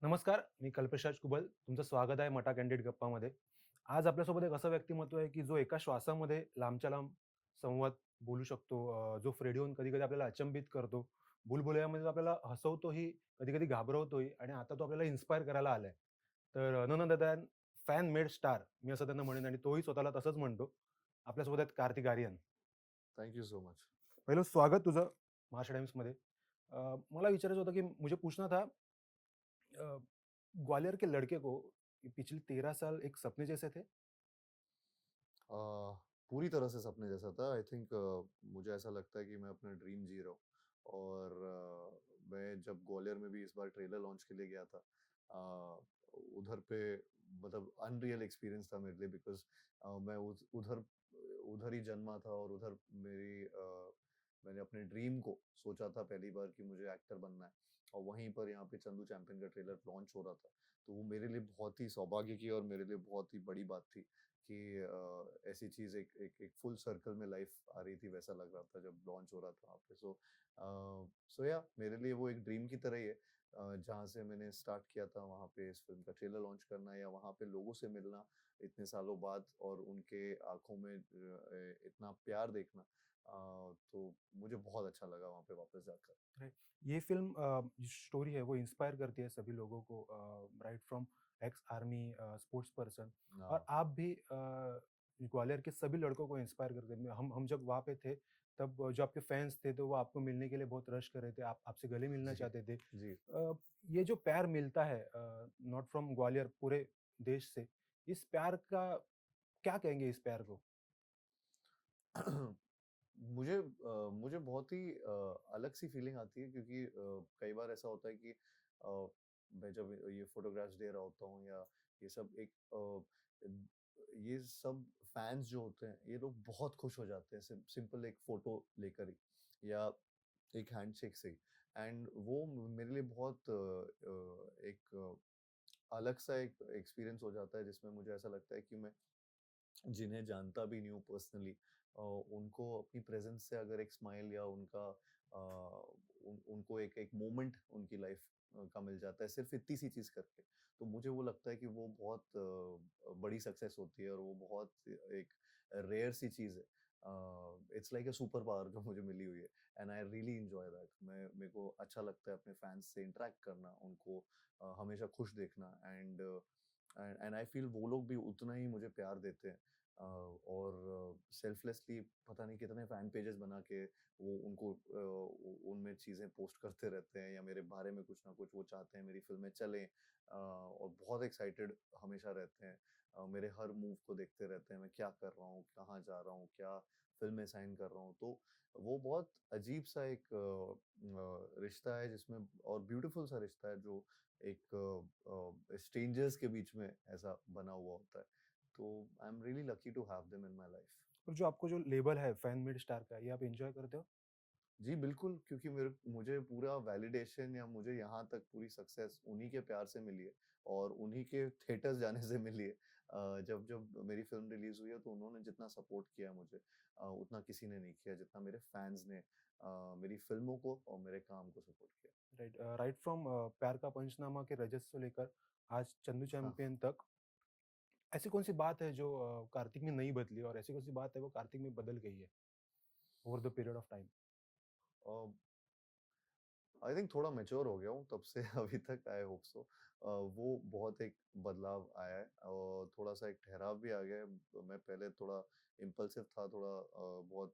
नमस्कार, मी कल्पेश कुबल. तुमचं स्वागत आहे मटा कँडिड गप्पामध्ये. आज आपल्यासोबत एक असं व्यक्तिमत्व आहे, की जो एका श्वासामध्ये लांबच्या लांब संवाद बोलू शकतो. जो फ्रेडिओन कधी-कधी आपल्याला अचंबित करतो. बुलबुलैयामध्ये तो आपल्याला हसवतोही, कधी-कधी घाबरवतोही आणि आता तो आपल्याला इन्स्पायर करायला आलाय. तर none other than fan made star मी असं त्यांना म्हणेन आणि तोही स्वतःला तसंच म्हणतो. आपल्यासोबत आहेत Kartik Aaryan. Thank you so much. पहिलं स्वागत तुझं महाराष्ट्र टाइम्समध्ये. मला विचारायचं होतं, की मुझे पूछना था अ, ग्वालियर के लड़के को पिछले 13 साल एक सपने जैसे थे। अ, पूरी तरह से सपने जैसा था। आई थिंक मुझे ऐसा लगता है कि मैं अपना ड्रीम जी रहा हूँ और मैं जब ग्वालियर में भी इस बार ट्रेलर लॉन्च के लिए गया था, उधर पे मतलब अनरियल एक्सपीरियंस था मेरे लिए बिकॉज़ मैं उस उधर उधर ही जन्मा था और उधर मैंने अपने ड्रीम को सोचा था पहली बार कि मुझे एक्टर बनना है और वहीं पर यहाँ पे चंदू चैंपियन का ट्रेलर लॉन्च हो रहा था। तो वो मेरे लिए बहुत ही सौभाग्य की और मेरे लिए बहुत ही बड़ी बात थी कि ऐसी चीज़ एक फुल सर्कल में लाइफ आ रही थी वैसा लग रहा था जब लॉन्च हो रहा था वहाँ पे। सो या मेरे लिए वो एक ड्रीम की तरह ही है। जहाँ से मैंने स्टार्ट किया था वहाँ पे इस फ़िल्म का ट्रेलर लॉन्च करना या वहाँ पे लोगों से मिलना इतने सालों बाद और उनके आँखों में इतना प्यार देखना, तो मुझे बहुत अच्छा लगा वहाँ पे वापस जाकर। राइट। ये फ़िल्म जो स्टोरी है वो इंस्पायर करती है सभी लोगों को, right from ex army sports person और हाँ, आप भी ग्वालियर के सभी लड़कों को इंस्पायर करते हैं। हम जब वहाँ पे थे तब जो आपके फैन्स थे तो वो आपको मिलने के लिए बहुत रश कर रहे थे, आप आपसे गले मिलना जी, चाहते थे। जी। ये जो प्यार मिलता है नॉट फ्रॉम ग्वालियर पूरे देश से, इस प्यार का क्या कहेंगे इस प्यार को? मुझे बहुत ही अलग सी फीलिंग आती है क्योंकि कई बार ऐसा होता है कि मैं जब ये फोटोग्राफ्स दे रहा होता हूँ या ये सब ये सब फैंस जो होते हैं ये लोग बहुत खुश हो जाते हैं सिंपल एक फोटो लेकर ही या एक हैंडशेक से ही। एंड वो मेरे लिए बहुत एक अलग सा एक एक्सपीरियंस हो जाता है जिसमें मुझे ऐसा लगता है कि मैं जिन्हें जानता भी नहीं हूँ पर्सनली, उनको अपनी प्रेजेंस से अगर एक स्माइल या उनको एक एक मोमेंट उनकी लाइफ का मिल जाता है सिर्फ इतनी सी चीज़ करके, तो मुझे वो लगता है कि वो बहुत बड़ी सक्सेस होती है और वो बहुत एक रेयर सी चीज़ है। It's like a super power जो मुझे मिली हुई है and I really enjoy that. मैं मेरे को अच्छा लगता है अपने फैंस से इंटरेक्ट करना, उनको हमेशा खुश देखना एंड आई फील वो लोग भी उतना ही मुझे प्यार देते हैं। और सेल्फलेसली पता नहीं कितने फैन पेजेस बना के वो उनमें चीज़ें पोस्ट करते रहते हैं या मेरे बारे में कुछ ना कुछ वो चाहते हैं मेरी फ़िल्में चलें, और बहुत एक्साइटेड हमेशा रहते हैं। मेरे हर मूव को देखते रहते हैं, मैं क्या कर रहा हूँ, कहाँ जा रहा हूँ, क्या फ़िल्में साइन कर रहा हूँ। तो वो बहुत अजीब-सा एक रिश्ता है जिसमें और ब्यूटीफुल सा रिश्ता है जो एक स्ट्रेंजर्स के बीच में ऐसा बना हुआ होता है। तो I am really lucky to have them in my life. और जो आपको जो लेबल है फैन मेड स्टार का, ये आप एन्जॉय करते हो? जी, बिल्कुल, क्योंकि मुझे पूरा वैलिडेशन या मुझे यहाँ तक पूरी सक्सेस उन्हीं के प्यार से मिली है और उन्हीं के थिएटर्स जाने से मिली है। जब जब मेरी फ़िल्म रिलीज़ हुई है तो उन्होंने जितना सपोर्ट किया मुझे, उतना किसी ने नहीं किया जितना मेरे फैन्स ने मेरी फ़िल्मों को और मेरे काम को सपोर्ट किया। राइट, राइट फ्रॉम प्यार का पंचनामा के रजत से लेकर आज चंदू हाँ। चैंपियन तक, ऐसी कौन-सी बात है जो कार्तिक में नहीं बदली और ऐसी कौन-सी बात है वो कार्तिक में बदल गई है over the period of time? A I think थोड़ा मैच्योर हो गया हूँ तब से अभी तक, आई होप सो। वो बहुत एक बदलाव आया है और थोड़ा-सा एक ठहराव भी आ गया है। मैं पहले थोड़ा इम्पल्सिव था, थोड़ा बहुत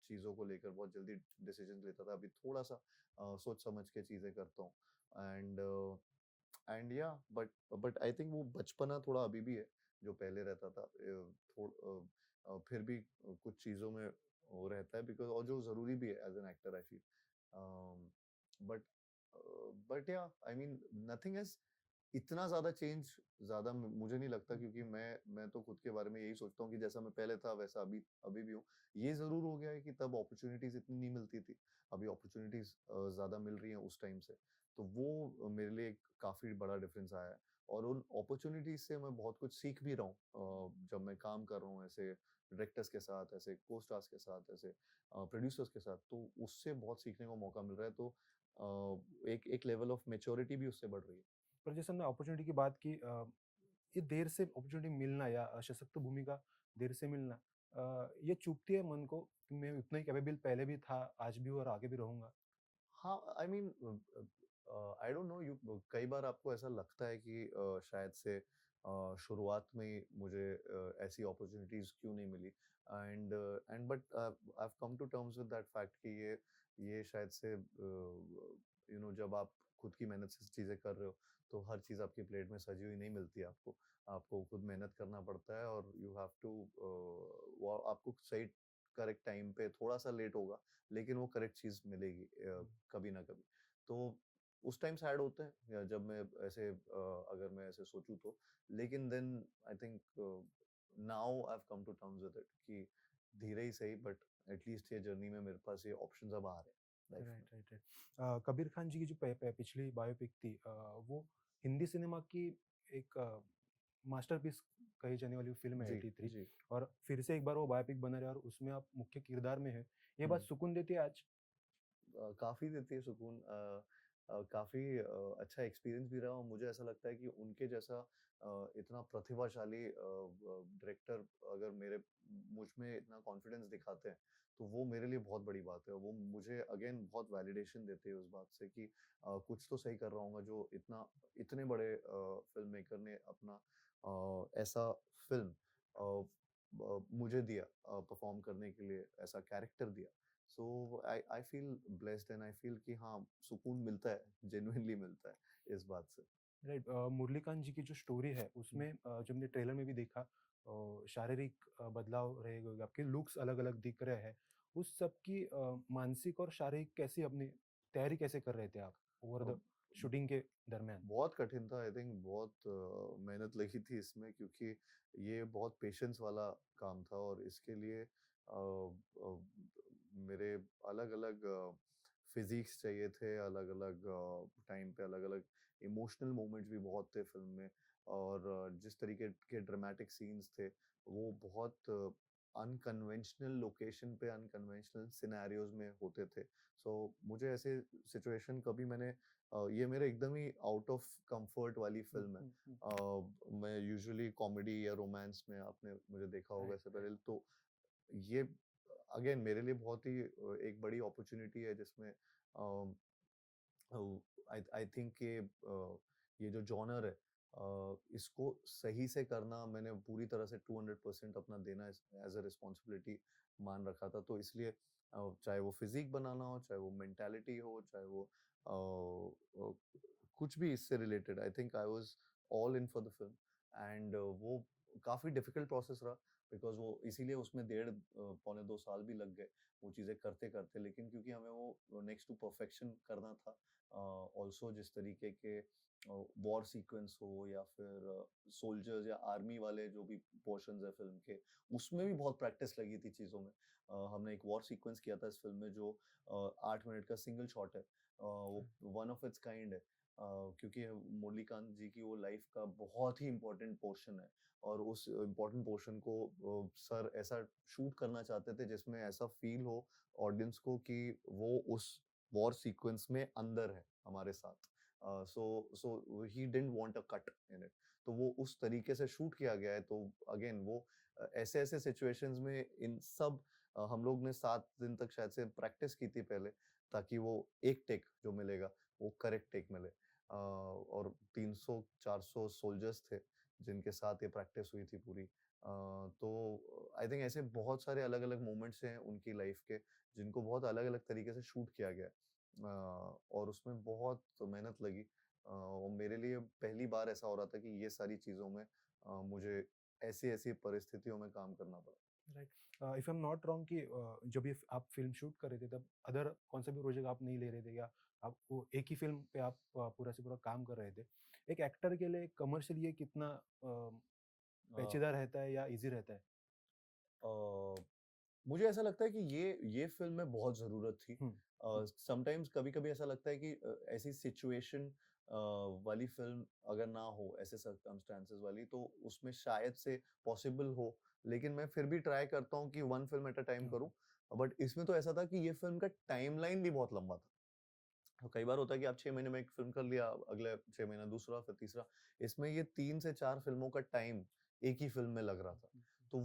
चीज़ों को लेकर बहुत जल्दी डिसीज़न्स लेता था। अभी थोड़ा-सा सोच समझ के चीज़ें करता हूँ एंड एंड या बट आई थिंक वो बचपना थोड़ा अभी भी है, जो पहले रहता था। फिर भी कुछ चीज़ों में वो रहता है बिकॉज़ और जो ज़रूरी भी है as an actor I feel. Um, but but या आई मीन नथिंग इज इतना ज़्यादा चेंज ज़्यादा मुझे नहीं लगता क्योंकि मैं तो खुद के बारे में यही सोचता हूँ कि जैसा मैं पहले था वैसा अभी अभी भी हूँ। ये ज़रूर हो गया है कि तब अपॉर्चुनिटीज़ इतनी नहीं मिलती थी। अभी अपॉर्चुनिटीज़ ज़्यादा मिल रही हैं उस टाइम से। तो वो मेरे लिए एक काफ़ी बड़ा डिफरेंस आया है और उन अपॉर्चुनिटीज़ से मैं बहुत कुछ सीख भी रहा हूँ। जब मैं काम कर रहा हूँ ऐसे डायरेक्टर्स के साथ, ऐसे को-स्टार्स के साथ, ऐसे प्रोड्यूसर्स के साथ, तो उससे बहुत सीखने को मौका मिल रहा है। तो एक एक लेवल ऑफ मैच्योरिटी भी उससे बढ़ रही है। पर जैसे हमने अपॉर्चुनिटी की बात की, ये देर से अपॉर्चुनिटी मिलना या सशक्त भूमिका देर से मिलना, ये चुभती है मन को कि मैं उतना ही कैपेबल पहले भी था, आज भी और आगे भी रहूँगा? हाँ, I mean I don't know, you कई बार आपको ऐसा लगता है कि शायद से शुरुआत में ही मुझे ऐसी अपॉर्चुनिटीज़ क्यों नहीं मिली, and but I have come to terms with that fact कि ये शायद से जब आप खुद की मेहनत से चीज़ें कर रहे हो, तो हर चीज़ आपकी प्लेट में सजी हुई नहीं मिलती है आपको। आपको खुद मेहनत करना पड़ता है और यू हैव टू वो आपको सही करेक्ट टाइम पे थोड़ा-सा लेट होगा, लेकिन वो करेक्ट चीज़ मिलेगी हुँ, कभी ना कभी। तो उस टाइम सैड होते हैं या जब मैं ऐसे अगर मैं ऐसे सोचूँ तो। लेकिन then I think now I have come to terms with it कि धीरे ही सही बट एट लीस्ट ये जर्नी में मेरे पास ये ऑप्शंस अब आ रहे हैं लाइफ में। Right, right, right. Kabir Khan ji की जो प प पिछली बायोपिक थी, वो हिंदी सिनेमा की एक मास्टरपीस कही जाने वाली फ़िल्म है जी, 83, जी। और फिर से एक बार वो बायोपिक बना रहे हैं और उसमें आप मुख्य किरदार में हैं। ये बात हुँ। सुकून देती है आज? काफ़ी देती है सुकून, काफ़ी अच्छा एक्सपीरियंस भी रहा और मुझे ऐसा लगता है कि उनके जैसा इतना प्रतिभाशाली डायरेक्टर अगर मेरे मुझ में इतना कॉन्फिडेंस दिखाते हैं, तो वो मेरे लिए बहुत बड़ी बात है। वो मुझे अगेन बहुत वैलिडेशन देते हैं उस बात से कि कुछ तो सही कर रहा हूँगा जो इतने बड़े फ़िल्म मेकर ने अपना ऐसा फ़िल्म मुझे दिया परफ़ॉर्म करने के लिए, ऐसा कैरेक्टर दिया। So I feel blessed and I feel कि हाँ, सुकून मिलता है, जेनुइनली मिलता है इस बात से। राइट, मुरलीकांत जी की जो स्टोरी है हुँ। उसमें, जो हमने ट्रेलर में भी देखा, शारीरिक बदलाव रहे होंगे, आपके लुक्स अलग-अलग दिख रहे हैं। उस सब की मानसिक और शारीरिक कैसी अपनी तैयारी कैसे कर रहे थे आप ओवर अ, द शूटिंग के दरमियान? बहुत कठिन था, आई थिंक बहुत मेहनत लगी थी इसमें क्योंकि ये बहुत पेशेंस वाला काम था और इसके लिए मेरे अलग-अलग फिज़िक्स चाहिए थे, अलग-अलग टाइम पे अलग-अलग इमोशनल मोमेंट्स भी बहुत थे फ़िल्म में और जिस तरीके के ड्रामेटिक सीन्स थे, वो बहुत अनकन्वेंशनल लोकेशन पे अनकन्वेंशनल सिनेरियोज़ में होते थे। सो मुझे ऐसे सिचुएशन कभी मैंने ये मेरे एकदम ही आउट ऑफ कंफर्ट वाली हुँ, फ़िल्म है। हुँ, हुँ। मैं यूजुअली कॉमेडी या रोमांस में आपने मुझे देखा होगा राइट, इससे राइट। पहले, तो ये अगेन मेरे लिए बहुत ही एक बड़ी अपॉर्च्युनिटी है जिसमें आई आई थिंक ये जो जॉनर है इसको सही से करना मैंने पूरी तरह से 200% अपना देना एज अ रिस्पॉन्सिबिलिटी मान रखा था, तो इसलिए चाहे वो फिजिक बनाना हो, चाहे वो मेंटालिटी हो, चाहे वो कुछ भी इससे related, I think I was all in for the film and वो काफ़ी डिफिकल्ट प्रोसेस रहा बिकॉज़ वो इसीलिए उसमें डेढ़ पौने 2 साल भी लग गए वो चीज़ें करते-करते, लेकिन क्योंकि हमें वो नेक्स्ट टू परफेक्शन करना था, ऑल्सो जिस तरीके के वॉर सीक्वेंस हो या फिर सोल्जर्स या आर्मी वाले जो भी पोर्शंस है फ़िल्म के, उसमें भी बहुत प्रैक्टिस लगी थी चीज़ों में। हमने एक वॉर सीक्वेंस किया था इस फ़िल्म में जो 8 मिनट का सिंगल शॉट है। वो वन ऑफ इट्स काइंड है, क्योंकि मुरलीकांत जी की वो लाइफ़ का बहुत ही इम्पोर्टेंट पोर्शन है और उस इम्पोर्टेंट पोर्शन को सर ऐसा शूट करना चाहते थे जिसमें ऐसा फ़ील हो ऑडियंस को कि वो उस वॉर सीक्वेंस में अंदर है हमारे साथ। So he didn't want a cut in it, तो वो उस तरीके से शूट किया गया है, तो अगेन वो ऐसे-ऐसे सिचुएशंस में इन सब हम लोग ने 7 दिन तक शायद से प्रैक्टिस की थी पहले, ताकि वो एक टेक जो मिलेगा वो करेक्ट टेक मिले। और 300-400 सोल्जर्स थे जिनके साथ ये प्रैक्टिस हुई थी पूरी। तो आई थिंक ऐसे बहुत सारे अलग-अलग मोमेंट्स हैं उनकी लाइफ के जिनको बहुत अलग-अलग तरीके से शूट किया गया है। और उसमें बहुत मेहनत लगी, और मेरे लिए पहली बार ऐसा हो रहा था कि ये सारी चीज़ों में मुझे ऐसी-ऐसी परिस्थितियों में काम करना पड़ा। Right. If I am not wrong कि जब ये आप फ़िल्म शूट कर रहे थे तब अदर कौन सा भी प्रोजेक्ट आप नहीं ले रहे थे, या आपको एक ही फ़िल्म पे आप पूरा से पूरा काम कर रहे थे। एक एक्टर के लिए कमर्शियल ये कितना अ, पेचीदा रहता है या ईज़ी रहता है? अ, मुझे ऐसा लगता है कि ये फ़िल्म में बहुत ज़रूरत थी। हुँ, हुँ, समटाइम्स कभी-कभी ऐसा लगता है कि ऐसी सिचुएशन वाली फ़िल्म अगर ना हो, ऐसे सर्कमस्टेंसेस वाली, तो उसमें शायद से पॉसिबल हो, लेकिन मैं फिर भी ट्राई करता हूँ कि one film at a time okay, करूँ। बट इसमें तो ऐसा था कि ये फ़िल्म का टाइमलाइन भी बहुत लंबा था। कई बार होता है कि आप 6 महीने में एक फ़िल्म कर लिया, अगले 6 महीने दूसरा, फिर तीसरा। इसमें ये 3 से 4 फ़िल्मों का टाइम एक ही फ़िल्म में लग रहा था। तो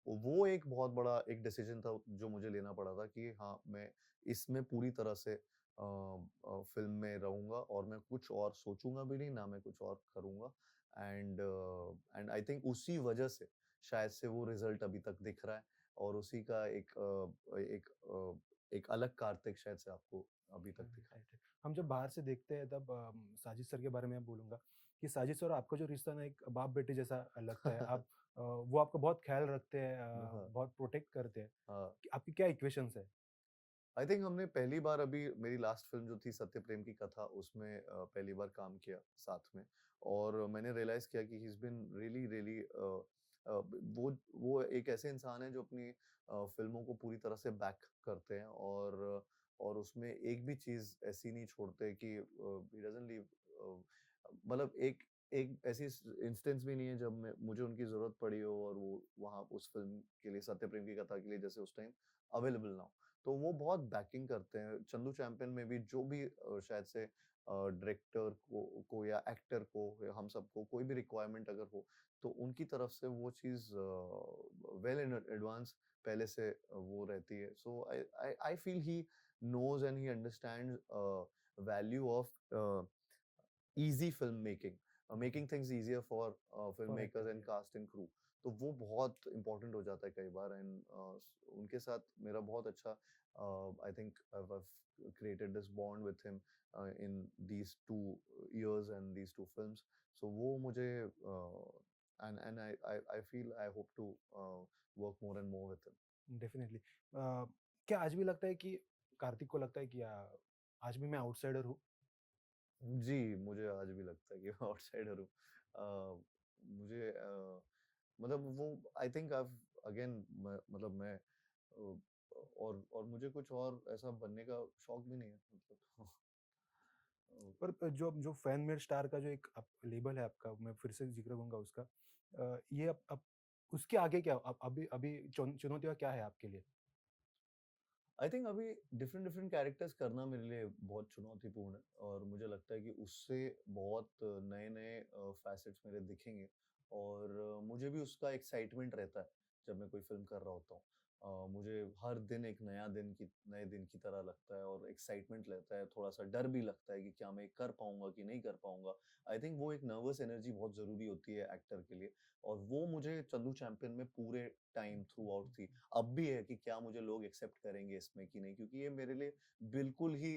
वो एक बहुत बड़ा एक डिसीज़न था जो मुझे लेना पड़ा था कि हाँ, मैं इसमें पूरी तरह से फ़िल्म में रहूँगा और मैं कुछ और सोचूँगा भी नहीं, ना मैं कुछ और करूँगा। एंड आई थिंक उसी वजह से शायद से वो रिज़ल्ट अभी तक दिख रहा है और उसी का एक अलग कार्तिक शायद से आपको अभी तक राइट, दिख रहा है। Right, right. हम जब बाहर से देखते हैं तब साजिद सर के बारे में मैं बोलूँगा कि साजिद सर और आपका जो रिश्ता ना एक बाप-बेटे जैसा लगता है। आप वो आपका बहुत ख़्याल रखते हैं, हाँ, बहुत प्रोटेक्ट करते हैं। हाँ। कि आपकी क्या इक्वेशंस है? आई थिंक हमने पहली बार अभी मेरी लास्ट फ़िल्म जो थी सत्य प्रेम की कथा उसमें पहली बार काम किया साथ में और मैंने रियलाइज़ किया कि he is been really really वो एक ऐसे इंसान हैं जो अपनी फ़िल्मों को पूरी तरह से बैक करते हैं और उसमें एक भी चीज़ ऐसी नहीं छोड़ते कि ही डज़न्ट लीव मतलब एक एक ऐसी इंस्टेंस भी नहीं है जब मैं मुझे उनकी ज़रूरत पड़ी हो और वो वहाँ उस फ़िल्म के लिए सत्य प्रेम की कथा के लिए जैसे उस टाइम अवेलेबल ना हो। तो वो बहुत बैकिंग करते हैं। चंदू चैंपियन में भी जो भी शायद से डायरेक्टर को या एक्टर को या हम सबको कोई भी रिक्वायरमेंट अगर हो, तो उनकी तरफ से वो चीज़ वेल इन एडवांस पहले से वो रहती है। So I feel he knows and he understands value of easy film making, hmm, making things easier for film for makers actors and या कास्ट एंड क्रू। तो वो बहुत इम्पोर्टेंट हो जाता है कई बार उनके साथ मेरा बहुत अच्छा I think I've created this bond with him in these 2 years and these 2 films. So वो मुझे and I feel I hope to work more and more with him. Definitely. क्या आज भी लगता है कि कार्तिक को लगता है कि आज भी मैं आउटसाइडर हूँ? जी, मुझे आज भी लगता है कि मैं आउटसाइडर हूँ। मुझे मतलब वो आई थिंक अगेन मतलब मैं और मुझे कुछ और ऐसा बनने का शौक भी नहीं है मतलब पर जो जो फैन मेड स्टार का जो एक लेबल है आपका, मैं फिर से ज़िक्र करूँगा उसका। ये अब उसके आगे क्या अब अभी अभी चुनौतियाँ क्या है आपके लिए? आई थिंक अभी डिफरेंट डिफरेंट कैरेक्टर्स करना मेरे लिए बहुत चुनौतीपूर्ण है और मुझे लगता है कि उससे बहुत नए-नए फैसेट्स मेरे दिखेंगे और मुझे भी उसका एक्साइटमेंट रहता है जब मैं कोई फ़िल्म कर रहा होता हूँ। मुझे हर दिन एक नए दिन की तरह लगता है और एक्साइटमेंट रहता है, थोड़ा-सा डर भी लगता है कि क्या मैं कर पाऊँगा कि नहीं कर पाऊँगा। आई थिंक वो एक नर्वस एनर्जी बहुत ज़रूरी होती है एक्टर के लिए और वो मुझे चंदू चैंपियन में पूरे टाइम थ्रू आउट थी। अब भी है कि क्या मुझे लोग एक्सेप्ट करेंगे इसमें कि नहीं क्योंकि ये मेरे लिए बिल्कुल ही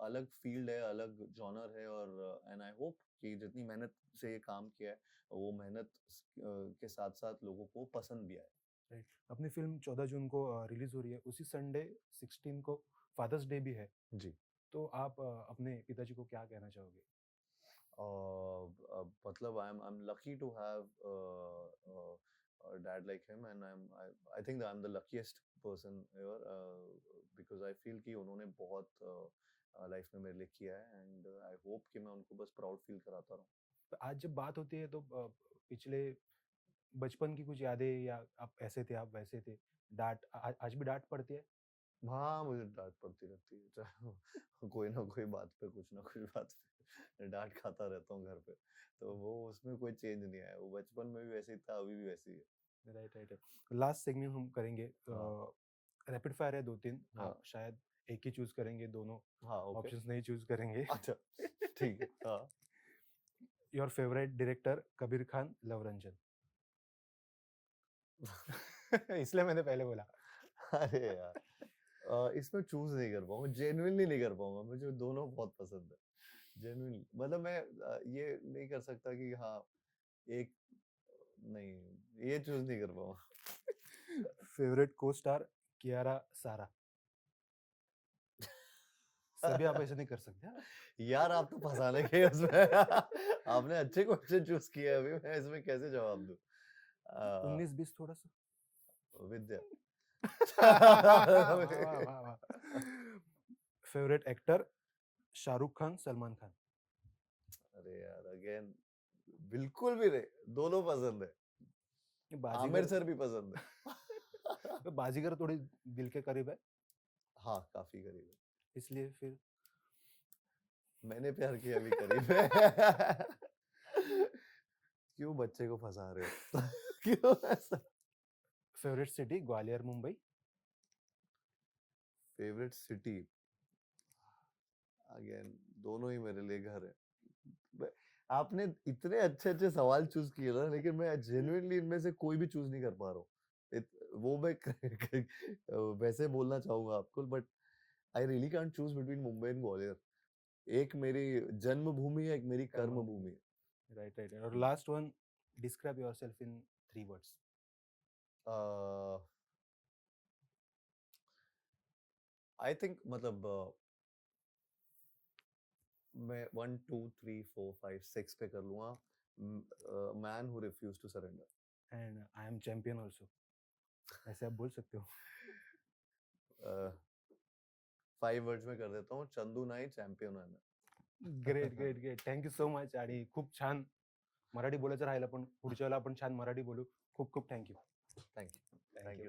अलग फील्ड है, अलग जॉनर है और एंड आई होप कि जितनी मेहनत से ये काम किया है, वो मेहनत के साथ-साथ लोगों को पसंद भी आए। राइट। अपनी फ़िल्म 14 जून को रिलीज़ हो रही है, उसी संडे 16 को फादर्स डे भी है। जी। तो आप अपने पिताजी को क्या कहना चाहोगे? मतलब I am lucky to have a dad like him and I think that I'm the luckiest person ever because I feel कि उन्होंने बहुत लाइफ में मेरे लिए किया है एंड आई होप कि मैं उनको बस प्राउड फील कराता रहूँ। तो आज जब बात होती है तो पिछले बचपन की कुछ यादें या आप ऐसे थे, आप वैसे थे, डाँट आज भी डाँट पड़ती है? हाँ, मुझे डाँट पड़ती रहती है, चाहे वो कोई ना कोई बात पे, कुछ ना कुछ बात पे डाँट खाता रहता हूँ घर पे। तो वो उसमें कोई चेंज नहीं आया, वो बचपन में भी वैसे ही था, अभी भी वैसे ही है। Right, right, right. Last segment हम करेंगे, हाँ, रैपिड फायर है 2-3, हाँ, आप शायद एक ही चूज़ करेंगे, दोनों हाँ, ओके। ऑप्शंस नहीं चूज़ करेंगे। अच्छा, ठीक है, हाँ। Your favourite director Kabir Khan, love Ranjan. इसलिए मैंने पहले बोला। अरे यार! इसमें चूज़ नहीं कर पाऊँगा, जेनुइनली नहीं कर पाऊँगा, मुझे दोनों बहुत पसंद है। जेनुइनली मतलब मैं ये नहीं कर सकता कि हाँ, एक नहीं, ये चूज़ नहीं कर पाऊँगा। फेवरेट को-स्टार कियारा सारा। सभी आप ऐसे नहीं कर सकते, हाँ? यार आप तो फँसाने के हैं उसमें। आपने अच्छे क्वेश्चन चूज़ किए हैं अभी मैं इसमें कैसे जवाब दूँ? अ, 19-20 थोड़ा-सा। विद्या। वाह, वाह, वाह, वाह! Favourite actor Shahrukh Khan, Salman Khan. अरे यार अगेन बिल्कुल भी नहीं, दोनों पसंद है। आमिर बाजीगर। सर भी पसंद है। बाजीगर थोड़ी दिल के करीब है। हाँ, काफ़ी करीब है। इसलिए फिर मैंने प्यार किया अभी करीब है। क्यों बच्चे को फँसा रहे हो? क्यों ऐसा? Favourite city Gwalior, Mumbai? Favourite city again दोनों ही मेरे लिए घर है। ब आपने इतने अच्छे-अच्छे सवाल चूज़ किए ना लेकिन मैं जेनुइनली इनमें से कोई भी चूज़ नहीं कर पा रहा हूँ। इत वो मैं वैसे बोलना चाहूँगा आपको but I really can't choose between Mumbai and Gwalior. एक मेरी जन्मभूमि है, एक मेरी कर्मभूमि है। Right, right. और हुँ। Last one, describe yourself in 3 words. Uh, I think मतलब मैं 1, 2, 3, 4, 5, 6 पे कर लूँगा। Man who refuse to surrender. And I am champion also, ऐसे आप बोल सकते हो। अ, 5 वर्ड्स में कर देता हूँ, चंदू नाही चॅम्पियन आहे ग्रेट, मैं. Great, great. Thank you so much आणि खूप छान मराठी बोलायचं राहिलं, पण पुढच्या वेळेला आपण छान मराठी बोलू. खूप खूप thank you. Thank you. Thank thank you. You.